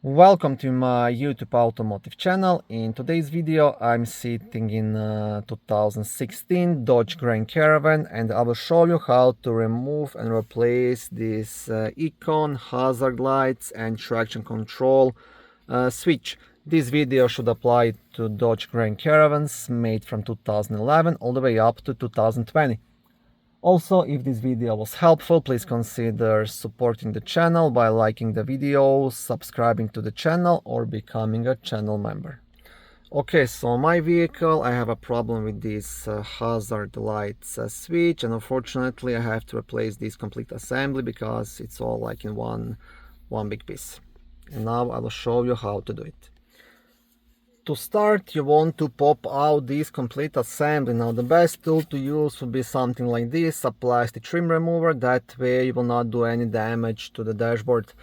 Welcome to my YouTube automotive channel. In today's video I'm sitting in 2016 Dodge Grand Caravan and I will show you how to remove and replace this ECON, hazard lights and traction control switch. This video should apply to Dodge Grand Caravans made from 2011 all the way up to 2020. Also, if this video was helpful, please consider supporting the channel by liking the video, subscribing to the channel or becoming a channel member. Okay, so my vehicle, I have a problem with this hazard lights switch, and unfortunately I have to replace this complete assembly because it's all like in one big piece. And now I will show you how to do it. To start, you want to pop out this complete assembly. Now the best tool to use would be something like this, a plastic trim remover. That way you will not do any damage to the dashboard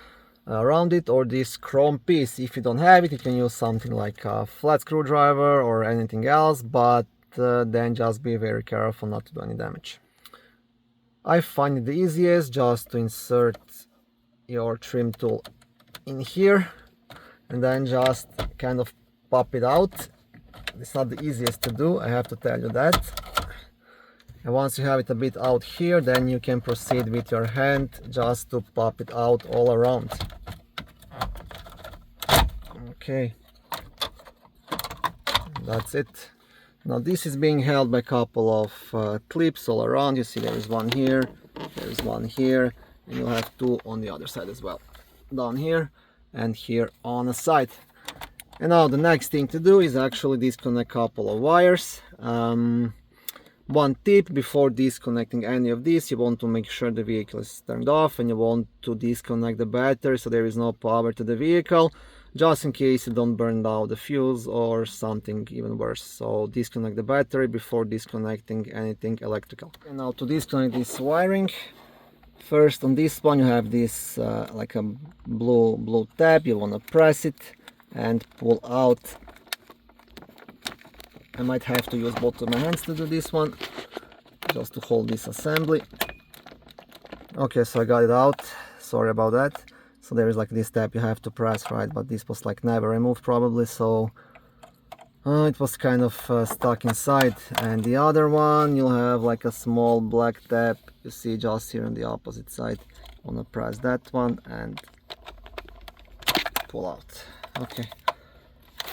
around it, or this chrome piece. If you don't have it, you can use something like a flat screwdriver or anything else, but then just be very careful not to do any damage. I find it the easiest just to insert your trim tool in here and then just kind of pop it out. It's not the easiest to do, I have to tell you that. And once you have it a bit out here, then you can proceed with your hand just to pop it out all around. Okay, that's it. Now this is being held by a couple of clips all around. You see there is one here, there is one here, and you'll have two on the other side as well, down here and here on the side. And now the next thing to do is actually disconnect a couple of wires. One tip before disconnecting any of this, you want to make sure the vehicle is turned off and you want to disconnect the battery so there is no power to the vehicle, just in case you don't burn out the fuse or something even worse. So disconnect the battery before disconnecting anything electrical. And now to disconnect this wiring, first on this one you have this like a blue tab. You want to press it and pull out. I might have to use both of my hands to do this one, just to hold this assembly. Okay, so I got it out, sorry about that. So there is like this tab you have to press, right, but this was like never removed probably, so it was kind of stuck inside. And the other one, you'll have like a small black tab, you see just here on the opposite side. I want to press that one and pull out. Okay,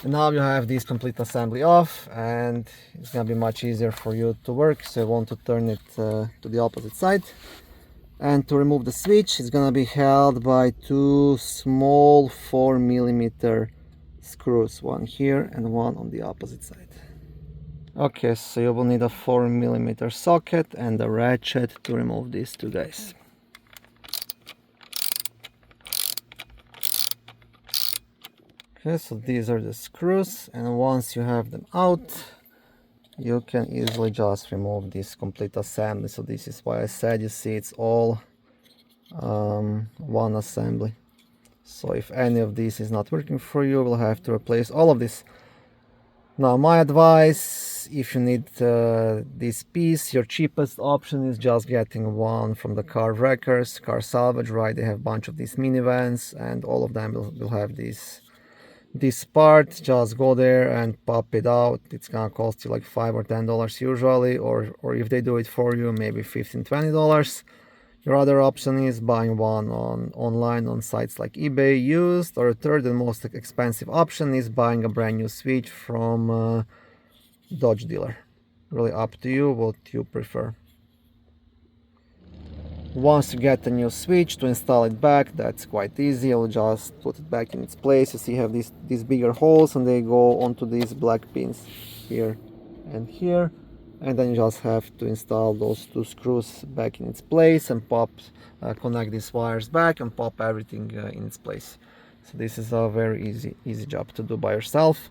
and now you have this complete assembly off and it's gonna be much easier for you to work. So you want to turn it to the opposite side, and to remove the switch it's gonna be held by two small 4mm screws, one here and one on the opposite side. Okay, so you will need a 4mm socket and a ratchet to remove these two guys. Okay, so these are the screws, and once you have them out you can easily just remove this complete assembly. So this is why I said, you see, it's all one assembly. So if any of this is not working for you, we'll have to replace all of this. Now my advice, if you need this piece, your cheapest option is just getting one from the car wreckers, car salvage, right? They have a bunch of these minivans and all of them will have this part. Just go there and pop it out. It's gonna cost you like $5 or $10 usually, or if they do it for you, maybe $15-20. Your other option is buying one online on sites like eBay used, or a third and most expensive option is buying a brand new switch from a Dodge dealer. Really up to you what you prefer. Once you get a new switch, to install it back, that's quite easy. I'll just put it back in its place. You see, you have these bigger holes and they go onto these black pins here and here, and then you just have to install those two screws back in its place and connect these wires back and pop everything in its place. So this is a very easy job to do by yourself.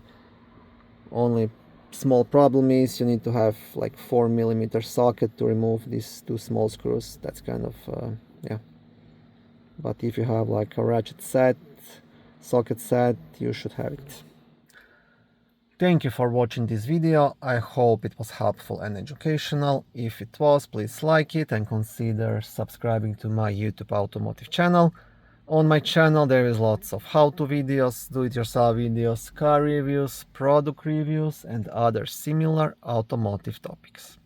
Only small problem is you need to have like 4mm socket to remove these two small screws. That's kind of yeah, but if you have like a ratchet set, socket set, you should have it. Thank you for watching this video. I hope it was helpful and educational. If it was, please like it and consider subscribing to my YouTube automotive channel. On my channel there is lots of how-to videos, do-it-yourself videos, car reviews, product reviews and other similar automotive topics.